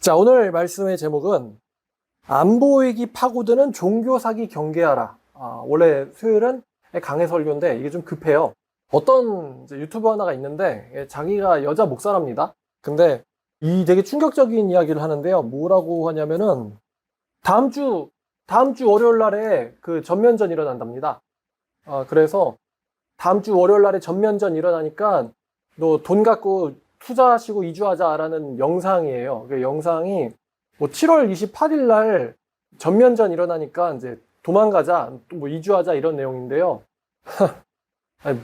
자, 오늘 말씀의 제목은 안 보이기 파고드는 종교 사기 경계하라. 원래 수요일은 강해 설교인데 이게 좀 급해요. 어떤 이제 유튜버 하나가 있는데 자기가 여자 목사랍니다. 근데 이 되게 충격적인 이야기를 하는데요. 뭐라고 하냐면은 다음 주 월요일 날에 그 전면전 일어난답니다. 그래서 다음 주 월요일 날에 전면전 일어나니까 너 돈 갖고 투자하시고 이주하자라는 영상이에요. 그 영상이 뭐 7월 28일 날 전면전 일어나니까 이제 도망가자, 뭐 이주하자 이런 내용인데요. 아니,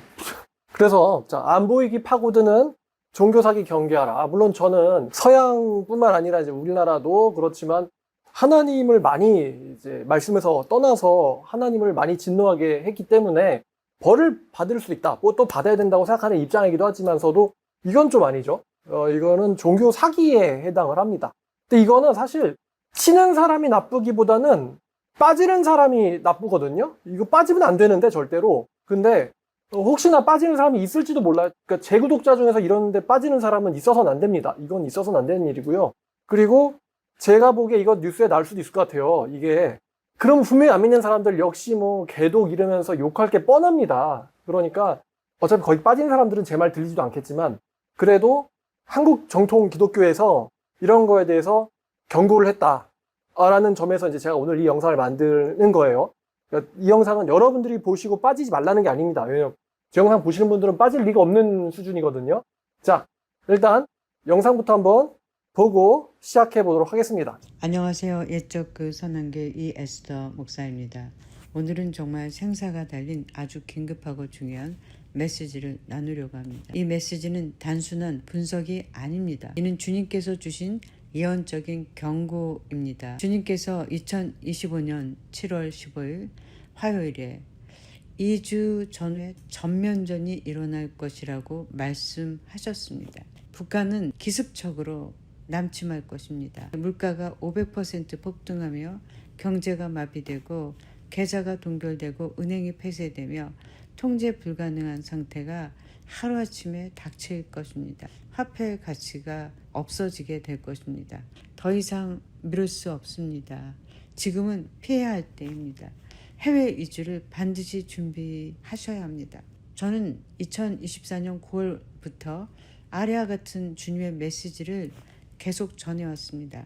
그래서 자, 안 보이기 파고드는 종교 사기 경계하라. 물론 저는 서양뿐만 아니라 이제 우리나라도 그렇지만 하나님을 많이 이제 말씀에서 떠나서 하나님을 많이 진노하게 했기 때문에 벌을 받을 수 있다. 뭐 또 받아야 된다고 생각하는 입장이기도 하지만서도 이건 좀 아니죠. 이거는 종교 사기에 해당을 합니다. 근데 이거는 사실 치는 사람이 나쁘기보다는 빠지는 사람이 나쁘거든요. 이거 빠지면 안 되는데 절대로. 근데 혹시나 빠지는 사람이 있을지도 몰라요. 그러니까 제 구독자 중에서 이런데 빠지는 사람은 있어서는 안 됩니다. 이건 있어서는 안 되는 일이고요. 그리고 제가 보기에 이거 뉴스에 나올 수도 있을 것 같아요. 이게 그럼 분명히 안 믿는 사람들 역시 뭐 개독 이러면서 욕할 게 뻔합니다. 그러니까 어차피 거기 빠진 사람들은 제 말 들리지도 않겠지만 그래도 한국 정통 기독교에서 이런 거에 대해서 경고를 했다라는 점에서 이제 제가 오늘 이 영상을 만드는 거예요. 그러니까 이 영상은 여러분들이 보시고 빠지지 말라는 게 아닙니다. 왜냐면 제 영상 보시는 분들은 빠질 리가 없는 수준이거든요. 자, 일단 영상부터 한번 보고 시작해 보도록 하겠습니다. 안녕하세요. 옛적 그 선한교회 이 에스더 목사입니다. 오늘은 정말 생사가 달린 아주 긴급하고 중요한 메시지를 나누려고 합니다. 이 메시지는 단순한 분석이 아닙니다. 이는 주님께서 주신 예언적인 경고입니다. 주님께서 2025년 7월 15일 화요일에 2주 전에 전면전이 일어날 것이라고 말씀하셨습니다. 북한은 기습적으로 남침할 것입니다. 물가가 500% 폭등하며 경제가 마비되고 계좌가 동결되고 은행이 폐쇄되며 통제 불가능한 상태가 하루아침에 닥칠 것입니다. 화폐 가치가 없어지게 될 것입니다. 더 이상 미룰 수 없습니다. 지금은 피해야 할 때입니다. 해외 이주를 반드시 준비하셔야 합니다. 저는 2024년 9월부터 아래와 같은 주님의 메시지를 계속 전해왔습니다.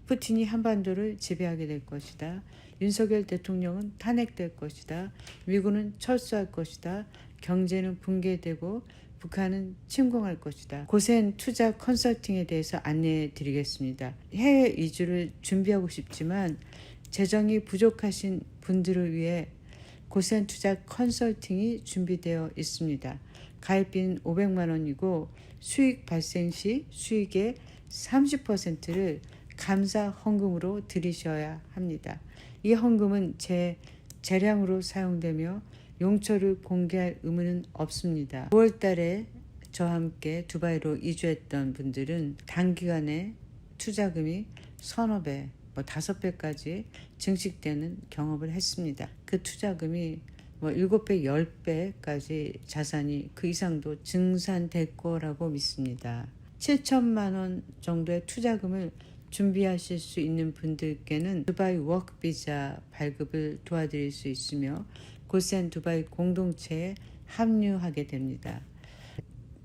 푸틴이 한반도를 지배하게 될 것이다. 윤석열 대통령은 탄핵될 것이다. 미군은 철수할 것이다. 경제는 붕괴되고 북한은 침공할 것이다. 고센 투자 컨설팅에 대해서 안내해 드리겠습니다. 해외 이주를 준비하고 싶지만 재정이 부족하신 분들을 위해 고센 투자 컨설팅이 준비되어 있습니다. 가입비는 500만 원이고 수익 발생 시 수익의 30%를 감사 헌금으로 드리셔야 합니다. 이 헌금은 제 재량으로 사용되며 용처를 공개할 의무는 없습니다. 9월 달에 저와 함께 두바이로 이주했던 분들은 단기간에 투자금이 서너 배, 5배까지 증식되는 경험을 했습니다. 그 투자금이 7배, 10배까지 자산이 그 이상도 증산될 거라고 믿습니다. 7천만 원 정도의 투자금을 준비하실 수 있는 분들께는 두바이 워크 비자 발급을 도와드릴 수 있으며 고센 두바이 공동체에 합류하게 됩니다.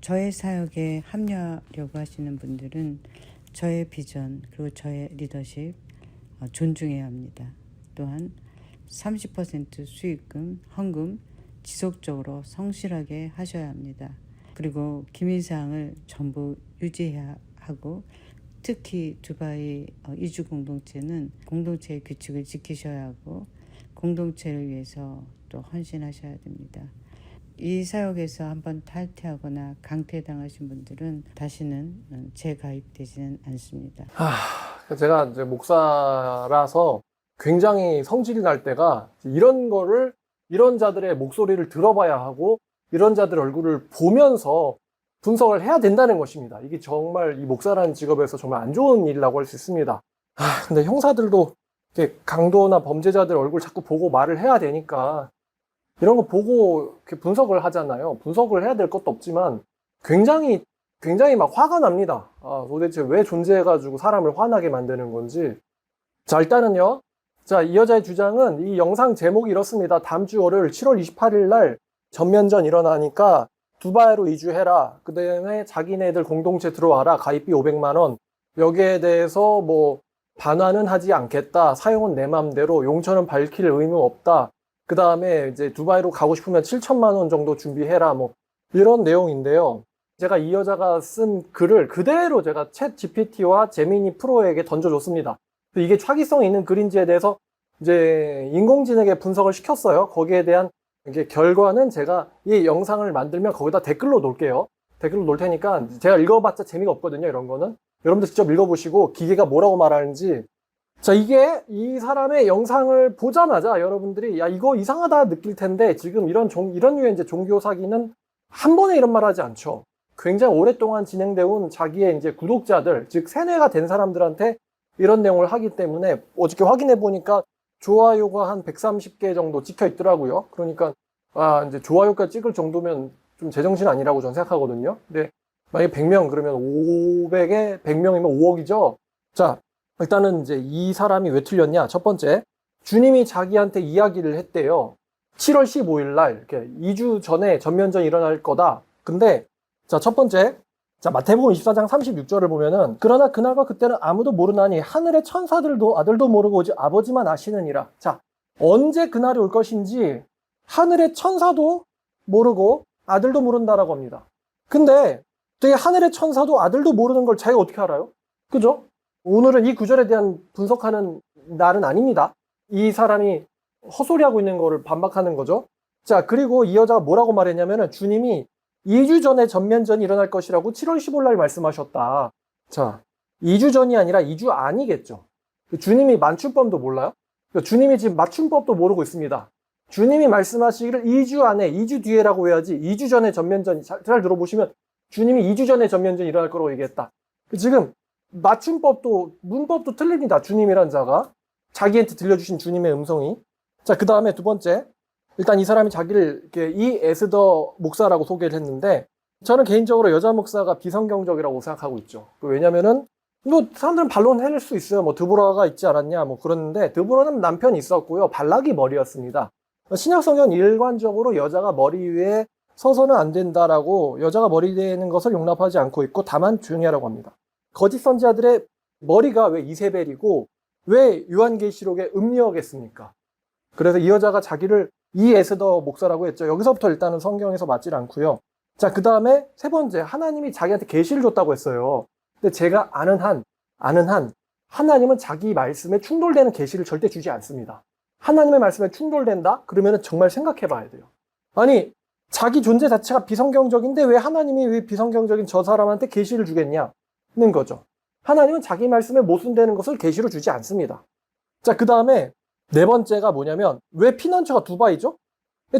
저의 사역에 합류하려고 하시는 분들은 저의 비전 그리고 저의 리더십 존중해야 합니다. 또한 30% 수익금, 헌금 지속적으로 성실하게 하셔야 합니다. 그리고 기밀사항을 전부 유지해야 하고 특히 두바이 이주 공동체는 공동체의 규칙을 지키셔야 하고 공동체를 위해서 또 헌신하셔야 됩니다. 이 사역에서 한번 탈퇴하거나 강퇴당하신 분들은 다시는 재가입되지는 않습니다. 제가 이제 목사라서 굉장히 성질이 날 때가 이런 자들의 목소리를 들어봐야 하고 이런 자들 얼굴을 보면서 분석을 해야 된다는 것입니다. 이게 정말 이 목사라는 직업에서 정말 안 좋은 일이라고 할 수 있습니다. 근데 형사들도 이렇게 강도나 범죄자들 얼굴 자꾸 보고 말을 해야 되니까 이런 거 보고 이렇게 분석을 하잖아요. 분석을 해야 될 것도 없지만 굉장히 굉장히 막 화가 납니다. 도대체 왜 존재해가지고 사람을 화나게 만드는 건지. 자, 일단은요. 자, 이 여자의 주장은 이 영상 제목이 이렇습니다. 다음 주 월요일 7월 28일 날 전면전 일어나니까 두바이로 이주해라. 그 다음에 자기네들 공동체 들어와라. 가입비 500만 원. 여기에 대해서 뭐 반환은 하지 않겠다. 사용은 내 맘대로. 용처는 밝힐 의무 없다. 그 다음에 이제 두바이로 가고 싶으면 7천만 원 정도 준비해라. 뭐 이런 내용인데요. 제가 이 여자가 쓴 글을 그대로 제가 챗 GPT와 제미니 프로에게 던져줬습니다. 이게 차기성이 있는 글인지에 대해서 이제 인공지능에 분석을 시켰어요. 거기에 대한 이게 결과는 제가 이 영상을 만들면 거기다 댓글로 놓을게요. 댓글로 놓을 테니까 제가 읽어봤자 재미가 없거든요. 이런 거는. 여러분들 직접 읽어보시고 기계가 뭐라고 말하는지. 자, 이게 이 사람의 영상을 보자마자 여러분들이 야, 이거 이상하다 느낄 텐데 지금 이런 류의 이제 종교 사기는 한 번에 이런 말 하지 않죠. 굉장히 오랫동안 진행되어 온 자기의 이제 구독자들, 즉 세뇌가 된 사람들한테 이런 내용을 하기 때문에 어저께 확인해 보니까 좋아요가 한 130개 정도 찍혀 있더라고요. 그러니까 이제 좋아요까지 찍을 정도면 좀 제정신 아니라고 저는 생각하거든요. 근데 만약에 100명 그러면 500에 100명이면 5억이죠. 자, 일단은 이제 이 사람이 왜 틀렸냐? 첫 번째, 주님이 자기한테 이야기를 했대요. 7월 15일 날 이렇게 2주 전에 전면전 일어날 거다. 근데 자, 첫 번째, 자, 마태복음 24장 36절을 보면은 그러나 그날과 그때는 아무도 모르나니 하늘의 천사들도 아들도 모르고 오직 아버지만 아시느니라. 자, 언제 그날이 올 것인지 하늘의 천사도 모르고 아들도 모른다라고 합니다. 근데 되게 하늘의 천사도 아들도 모르는 걸 자기가 어떻게 알아요? 그죠? 오늘은 이 구절에 대한 분석하는 날은 아닙니다. 이 사람이 헛소리하고 있는 거를 반박하는 거죠. 자, 그리고 이 여자가 뭐라고 말했냐면은 주님이 2주 전에 전면전이 일어날 것이라고 7월 15일 날 말씀하셨다. 자, 2주 전이 아니라 2주 안이겠죠. 주님이 맞춤법도 몰라요? 주님이 지금 맞춤법도 모르고 있습니다. 주님이 말씀하시기를 2주 안에, 2주 뒤에라고 해야지 2주 전에 전면전이, 잘 들어보시면 주님이 2주 전에 전면전이 일어날 거라고 얘기했다. 지금 맞춤법도, 문법도 틀립니다. 주님이란 자가. 자기한테 들려주신 주님의 음성이. 자, 그 다음에 두 번째. 일단 이 사람이 자기를 이렇게 이 에스더 목사라고 소개를 했는데 저는 개인적으로 여자 목사가 비성경적이라고 생각하고 있죠. 왜냐면은 뭐 사람들은 반론해낼 수 있어요. 뭐 드보라가 있지 않았냐 뭐 그러는데 드보라는 남편이 있었고요. 발락이 머리였습니다. 신약 성경은 일관적으로 여자가 머리 위에 서서는 안 된다라고 여자가 머리 되는 것을 용납하지 않고 있고 다만 조용히 하라고 합니다. 거짓 선지자들의 머리가 왜 이세벨이고 왜 요한계시록의 음녀겠습니까? 그래서 이 여자가 자기를 이 에스더 목사라고 했죠. 여기서부터 일단은 성경에서 맞질 않고요. 자, 그 다음에 세 번째, 하나님이 자기한테 계시를 줬다고 했어요. 근데 제가 아는 한 하나님은 자기 말씀에 충돌되는 계시를 절대 주지 않습니다. 하나님의 말씀에 충돌된다? 그러면 정말 생각해 봐야 돼요. 아니, 자기 존재 자체가 비성경적인데 왜 하나님이 왜 비성경적인 저 사람한테 계시를 주겠냐는 거죠. 하나님은 자기 말씀에 모순되는 것을 계시로 주지 않습니다. 자, 그 다음에 네 번째가 뭐냐면 왜 피난처가 두바이죠?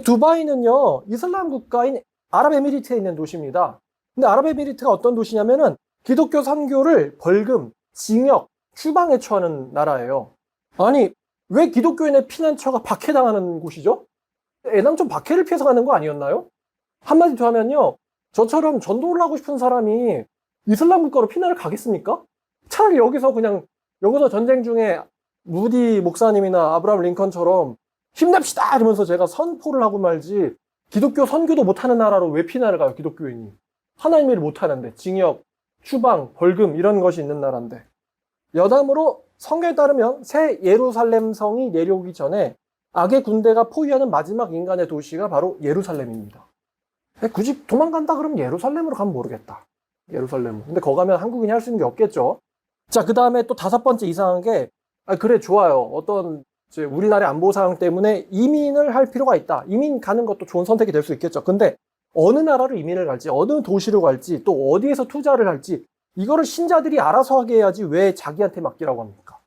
두바이는요 이슬람 국가인 아랍에미리트에 있는 도시입니다. 근데 아랍에미리트가 어떤 도시냐면은 기독교 선교를 벌금, 징역, 추방에 처하는 나라예요. 아니 왜 기독교인의 피난처가 박해당하는 곳이죠? 애당초 박해를 피해서 가는 거 아니었나요? 한마디 더 하면요 저처럼 전도를 하고 싶은 사람이 이슬람 국가로 피난을 가겠습니까? 차라리 여기서 전쟁 중에 무디 목사님이나 아브라함 링컨처럼 힘냅시다 이러면서 제가 선포를 하고 말지 기독교 선교도 못하는 나라로 왜 피난을 가요 기독교인이. 하나님의 일을 못하는데 징역, 추방, 벌금 이런 것이 있는 나라인데. 여담으로 성경에 따르면 새 예루살렘 성이 내려오기 전에 악의 군대가 포위하는 마지막 인간의 도시가 바로 예루살렘입니다. 굳이 도망간다 그러면 예루살렘으로 가면 모르겠다. 예루살렘. 근데 거기 가면 한국인이 할 수 있는 게 없겠죠. 자, 그 다음에 또 다섯 번째 이상한 게 그래 좋아요. 어떤 우리나라의 안보 상황 때문에 이민을 할 필요가 있다. 이민 가는 것도 좋은 선택이 될 수 있겠죠. 근데 어느 나라로 이민을 갈지, 어느 도시로 갈지, 또 어디에서 투자를 할지 이거를 신자들이 알아서 하게 해야지 왜 자기한테 맡기라고 합니까?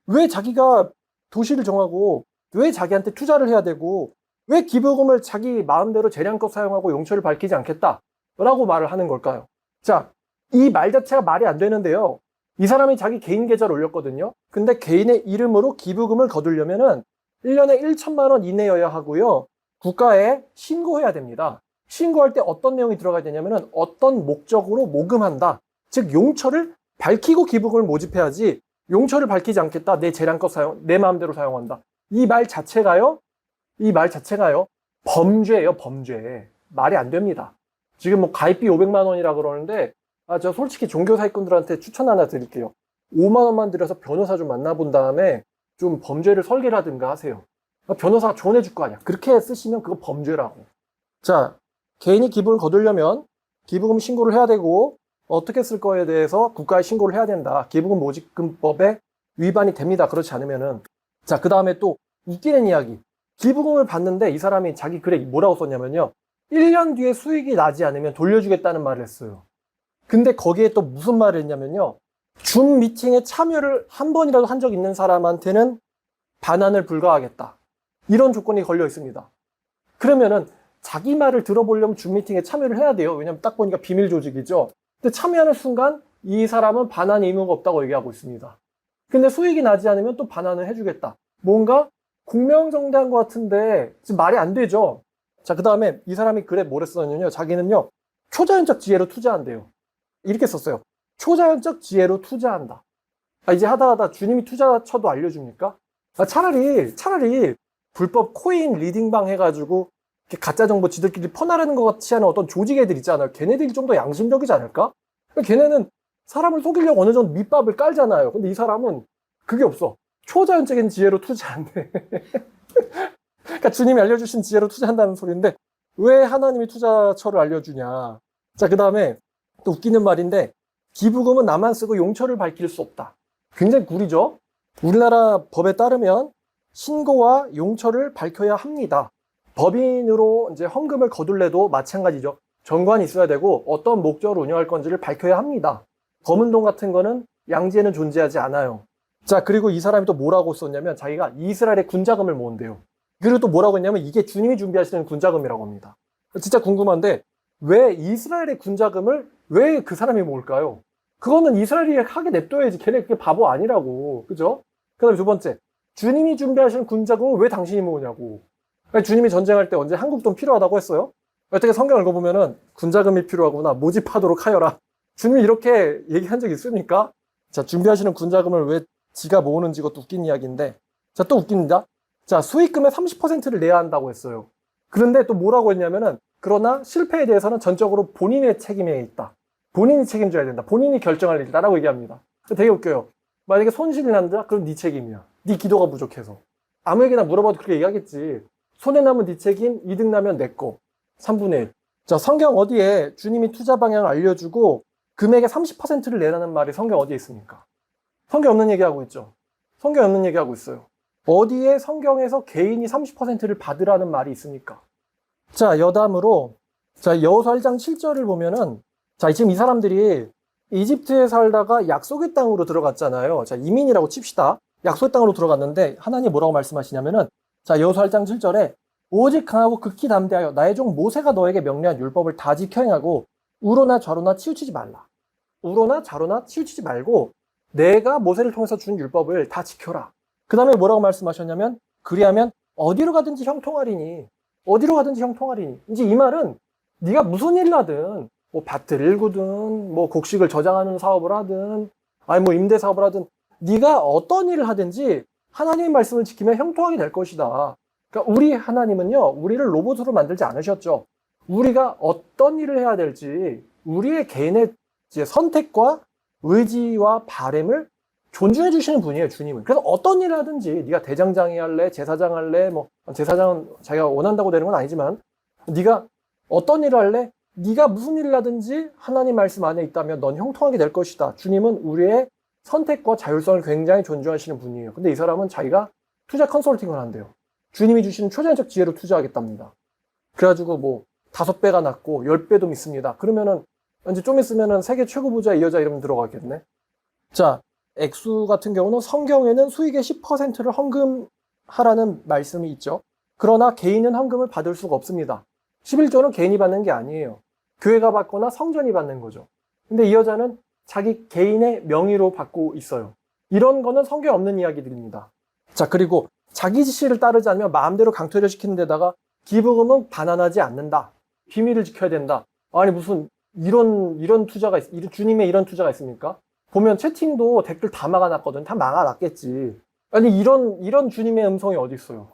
왜 자기가 도시를 정하고 왜 자기한테 투자를 해야 되고 왜 기부금을 자기 마음대로 재량껏 사용하고 용처를 밝히지 않겠다라고 말을 하는 걸까요? 자, 이 말 자체가 말이 안 되는데요. 이 사람이 자기 개인 계좌를 올렸거든요. 근데 개인의 이름으로 기부금을 거두려면은 1년에 1천만 원 이내여야 하고요. 국가에 신고해야 됩니다. 신고할 때 어떤 내용이 들어가야 되냐면은 어떤 목적으로 모금한다. 즉 용처를 밝히고 기부금을 모집해야지 용처를 밝히지 않겠다. 내 재량껏 내 마음대로 사용한다. 이 말 자체가요. 범죄예요, 범죄. 말이 안 됩니다. 지금 뭐 가입비 500만 원이라 그러는데 저 솔직히 종교 사기꾼들한테 추천 하나 드릴게요. 5만 원만 들여서 변호사 좀 만나본 다음에 좀 범죄를 설계라든가 하세요. 변호사가 조언해 줄 거 아니야. 그렇게 쓰시면 그거 범죄라고. 자, 개인이 기부를 거두려면 기부금 신고를 해야 되고 어떻게 쓸 거에 대해서 국가에 신고를 해야 된다. 기부금 모집금법에 위반이 됩니다. 그렇지 않으면은. 자, 그 다음에 또 웃기는 이야기. 기부금을 받는데 이 사람이 자기 글에 뭐라고 썼냐면요. 1년 뒤에 수익이 나지 않으면 돌려주겠다는 말을 했어요. 근데 거기에 또 무슨 말을 했냐면요. 줌 미팅에 참여를 한 번이라도 한 적 있는 사람한테는 반환을 불가하겠다. 이런 조건이 걸려 있습니다. 그러면은 자기 말을 들어보려면 줌 미팅에 참여를 해야 돼요. 왜냐면 딱 보니까 비밀 조직이죠. 근데 참여하는 순간 이 사람은 반환 의무가 없다고 얘기하고 있습니다. 근데 수익이 나지 않으면 또 반환을 해주겠다. 뭔가 공명정대한 것 같은데 지금 말이 안 되죠. 자, 그 다음에 이 사람이 글에 뭐랬 썼냐면요. 자기는요. 초자연적 지혜로 투자한대요. 이렇게 썼어요. 초자연적 지혜로 투자한다. 이제 하다 주님이 투자처도 알려줍니까? 차라리 불법 코인 리딩방 해가지고 가짜 정보 지들끼리 퍼나르는 것 같이 하는 어떤 조직 애들 있잖아요. 걔네들이 좀 더 양심적이지 않을까? 걔네는 사람을 속이려고 어느 정도 밑밥을 깔잖아요. 근데 이 사람은 그게 없어. 초자연적인 지혜로 투자한대. 그러니까 주님이 알려주신 지혜로 투자한다는 소리인데 왜 하나님이 투자처를 알려주냐. 자, 그 다음에 또 웃기는 말인데 기부금은 나만 쓰고 용처를 밝힐 수 없다. 굉장히 구리죠. 우리나라 법에 따르면 신고와 용처를 밝혀야 합니다. 법인으로 이제 헌금을 거둘래도 마찬가지죠. 정관이 있어야 되고 어떤 목적으로 운영할 건지를 밝혀야 합니다. 검은 돈 같은 거는 양지에는 존재하지 않아요. 자, 그리고 이 사람이 또 뭐라고 썼냐면 자기가 이스라엘의 군자금을 모은대요. 그리고 또 뭐라고 했냐면 이게 주님이 준비하시는 군자금이라고 합니다. 진짜 궁금한데 왜 이스라엘의 군자금을 왜 그 사람이 모을까요? 그거는 이스라엘이 하게 냅둬야지. 걔네 그게 바보 아니라고. 그죠? 그 다음에 두 번째, 주님이 준비하시는 군자금을 왜 당신이 모으냐고. 주님이 전쟁할 때 언제 한국 돈 필요하다고 했어요? 어떻게 성경 읽어보면은 군자금이 필요하구나. 모집하도록 하여라. 주님이 이렇게 얘기한 적 있습니까? 자, 준비하시는 군자금을 왜 지가 모으는지 이것도 웃긴 이야기인데. 자, 또 웃깁니다. 자, 수익금의 30%를 내야 한다고 했어요. 그런데 또 뭐라고 했냐면은 그러나 실패에 대해서는 전적으로 본인의 책임에 있다. 본인이 책임져야 된다. 본인이 결정할 일이다라고 얘기합니다. 되게 웃겨요. 만약에 손실이 난다? 그럼 네 책임이야. 네 기도가 부족해서. 아무에게나 물어봐도 그렇게 얘기하겠지. 손해 나면 네 책임, 이득 나면 내 거. 3분의 1. 자, 성경 어디에 주님이 투자 방향을 알려주고 금액의 30%를 내라는 말이 성경 어디에 있습니까? 성경 없는 얘기하고 있죠. 성경 없는 얘기하고 있어요. 어디에 성경에서 개인이 30%를 받으라는 말이 있습니까? 자, 여담으로 자, 여호수아 1장 7절을 보면은 자, 지금 이 사람들이 이집트에 살다가 약속의 땅으로 들어갔잖아요. 자, 이민이라고 칩시다. 약속의 땅으로 들어갔는데 하나님이 뭐라고 말씀하시냐면은 자, 여호수아 1장 7절에 오직 강하고 극히 담대하여 나의 종 모세가 너에게 명령한 율법을 다 지켜 행하고 우로나 좌로나 치우치지 말라. 우로나 좌로나 치우치지 말고 내가 모세를 통해서 준 율법을 다 지켜라. 그 다음에 뭐라고 말씀하셨냐면 그리하면 어디로 가든지 형통하리니. 어디로 가든지 형통하리니. 이제 이 말은 네가 무슨 일을 하든 뭐 밭을 일구든 뭐 곡식을 저장하는 사업을 하든 아니 뭐 임대 사업을 하든 네가 어떤 일을 하든지 하나님의 말씀을 지키면 형통하게 될 것이다. 그러니까 우리 하나님은요, 우리를 로봇으로 만들지 않으셨죠. 우리가 어떤 일을 해야 될지 우리의 개인의 이제 선택과 의지와 바램을 존중해 주시는 분이에요, 주님은. 그래서 어떤 일을 하든지 네가 대장장이 할래, 제사장 할래, 뭐 제사장은 자기가 원한다고 되는 건 아니지만 네가 어떤 일을 할래, 네가 무슨 일을 하든지 하나님 말씀 안에 있다면 넌 형통하게 될 것이다. 주님은 우리의 선택과 자율성을 굉장히 존중하시는 분이에요. 근데 이 사람은 자기가 투자 컨설팅을 한대요. 주님이 주시는 초자연적 지혜로 투자하겠답니다. 그래가지고 뭐 5배가 낮고 10배도 믿습니다. 그러면은 이제 좀 있으면은 세계 최고 부자 이 여자 이름 들어가겠네. 자, 액수 같은 경우는 성경에는 수익의 10%를 헌금하라는 말씀이 있죠. 그러나 개인은 헌금을 받을 수가 없습니다. 11조는 개인이 받는 게 아니에요. 교회가 받거나 성전이 받는 거죠. 근데 이 여자는 자기 개인의 명의로 받고 있어요. 이런 거는 성경에 없는 이야기들입니다. 자, 그리고 자기 지시를 따르지 않으면 마음대로 강퇴를 시키는 데다가 기부금은 반환하지 않는다. 비밀을 지켜야 된다. 아니 무슨 이런 투자가 주님의 이런 투자가 있습니까? 보면 채팅도 댓글 다 막아놨거든. 다 막아놨겠지. 아니 이런 주님의 음성이 어디 있어요?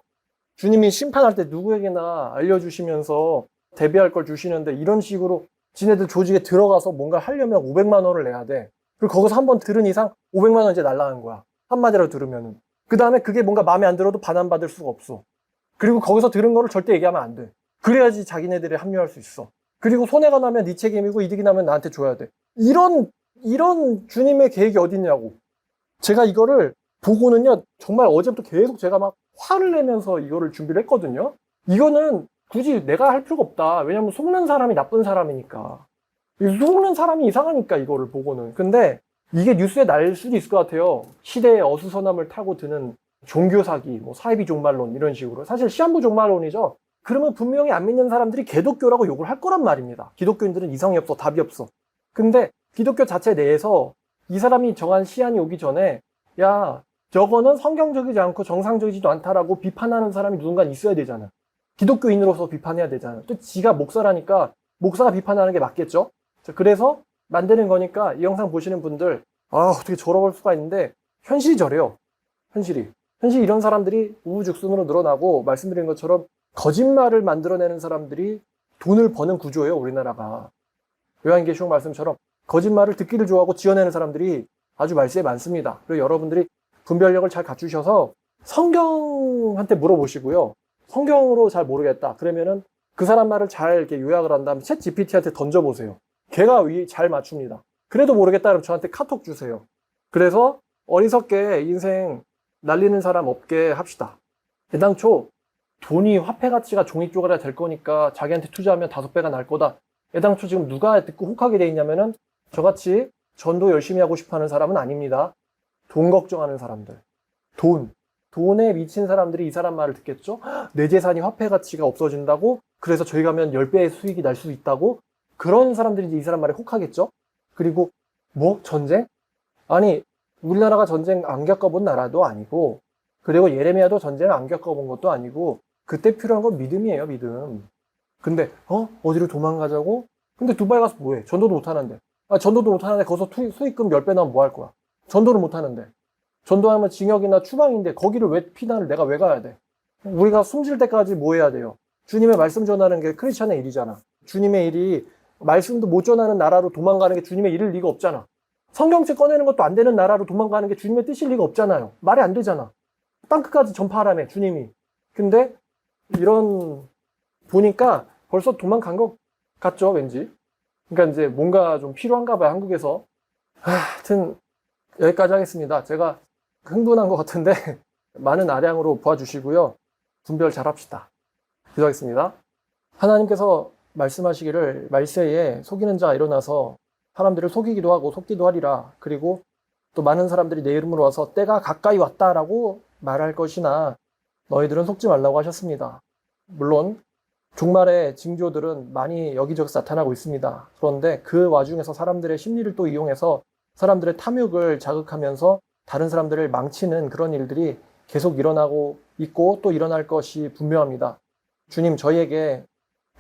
주님이 심판할 때 누구에게나 알려주시면서 대비할 걸 주시는데 이런 식으로 지네들 조직에 들어가서 뭔가 하려면 500만 원을 내야 돼. 그리고 거기서 한 번 들은 이상 500만 원 이제 날라가는 거야. 한마디로 들으면은. 그 다음에 그게 뭔가 마음에 안 들어도 반환받을 수가 없어. 그리고 거기서 들은 거를 절대 얘기하면 안 돼. 그래야지 자기네들이 합류할 수 있어. 그리고 손해가 나면 네 책임이고 이득이 나면 나한테 줘야 돼. 이런 주님의 계획이 어딨냐고. 제가 이거를 보고는요, 정말 어제부터 계속 제가 막 화를 내면서 이거를 준비를 했거든요. 이거는 굳이 내가 할 필요가 없다. 왜냐면 속는 사람이 나쁜 사람이니까. 속는 사람이 이상하니까 이거를 보고는. 근데 이게 뉴스에 날 수도 있을 것 같아요. 시대의 어수선함을 타고 드는 종교 사기, 뭐 사이비 종말론 이런 식으로. 사실 시한부 종말론이죠. 그러면 분명히 안 믿는 사람들이 개독교라고 욕을 할 거란 말입니다. 기독교인들은 이성이 없어, 답이 없어. 근데 기독교 자체 내에서 이 사람이 정한 시한이 오기 전에 야, 저거는 성경적이지 않고 정상적이지도 않다라고 비판하는 사람이 누군가 있어야 되잖아. 기독교인으로서 비판해야 되잖아. 또 지가 목사라니까 목사가 비판하는 게 맞겠죠? 자, 그래서 만드는 거니까 이 영상 보시는 분들 어떻게 저럴 수가 있는데 현실이 저래요. 현실이 이런 사람들이 우후죽순으로 늘어나고 말씀드린 것처럼 거짓말을 만들어내는 사람들이 돈을 버는 구조예요. 우리나라가. 요한계시록 말씀처럼 거짓말을 듣기를 좋아하고 지어내는 사람들이 아주 말세에 많습니다. 그리고 여러분들이 분별력을 잘 갖추셔서 성경한테 물어보시고요. 성경으로 잘 모르겠다. 그러면은 그 사람 말을 잘 이렇게 요약을 한 다음에 챗 GPT한테 던져보세요. 걔가 잘 맞춥니다. 그래도 모르겠다 그러면 저한테 카톡 주세요. 그래서 어리석게 인생 날리는 사람 없게 합시다. 애당초 돈이 화폐 가치가 종이 쪼가리가 될 거니까 자기한테 투자하면 5배가 날 거다. 애당초 지금 누가 듣고 혹하게 돼 있냐면은 저같이 전도 열심히 하고 싶어 하는 사람은 아닙니다. 돈 걱정하는 사람들. 돈에 미친 사람들이 이 사람 말을 듣겠죠? 내 재산이 화폐 가치가 없어진다고? 그래서 저희 가면 10배의 수익이 날 수 있다고? 그런 사람들이 이제 이 사람 말에 혹하겠죠? 그리고 뭐? 전쟁? 아니, 우리나라가 전쟁 안 겪어본 나라도 아니고, 그리고 예레미야도 전쟁 안 겪어본 것도 아니고, 그때 필요한 건 믿음이에요, 믿음. 근데 어디로 도망가자고? 근데 두바이 가서 뭐해? 전도도 못하는데. 전도도 못하는데 거기서 수익금 10배 나면 뭐 할 거야? 전도를 못하는데. 전도하면 징역이나 추방인데 거기를 왜 피난을 내가 왜 가야 돼? 우리가 숨질 때까지 뭐 해야 돼요? 주님의 말씀 전하는 게 크리스찬의 일이잖아. 주님의 일이 말씀도 못 전하는 나라로 도망가는 게 주님의 일일 리가 없잖아. 성경책 꺼내는 것도 안 되는 나라로 도망가는 게 주님의 뜻일 리가 없잖아요. 말이 안 되잖아. 땅끝까지 전파하라며 주님이. 근데 이런 보니까 벌써 도망간 것 같죠, 왠지. 그러니까 이제 뭔가 좀 필요한가 봐요, 한국에서. 하여튼 여기까지 하겠습니다. 제가 흥분한 것 같은데 많은 아량으로 봐주시고요. 분별 잘 합시다. 기도하겠습니다. 하나님께서 말씀하시기를 말세에 속이는 자가 일어나서 사람들을 속이기도 하고 속기도 하리라. 그리고 또 많은 사람들이 내 이름으로 와서 때가 가까이 왔다라고 말할 것이나 너희들은 속지 말라고 하셨습니다. 물론 종말의 징조들은 많이 여기저기서 나타나고 있습니다. 그런데 그 와중에서 사람들의 심리를 또 이용해서 사람들의 탐욕을 자극하면서 다른 사람들을 망치는 그런 일들이 계속 일어나고 있고 또 일어날 것이 분명합니다. 주님, 저희에게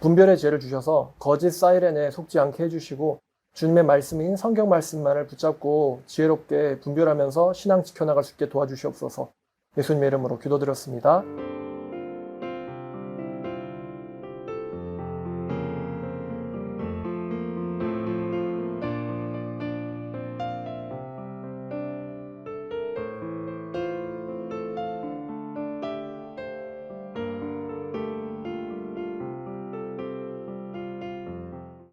분별의 지혜를 주셔서 거짓 사이렌에 속지 않게 해주시고 주님의 말씀인 성경 말씀만을 붙잡고 지혜롭게 분별하면서 신앙 지켜나갈 수 있게 도와주시옵소서. 예수님의 이름으로 기도드렸습니다.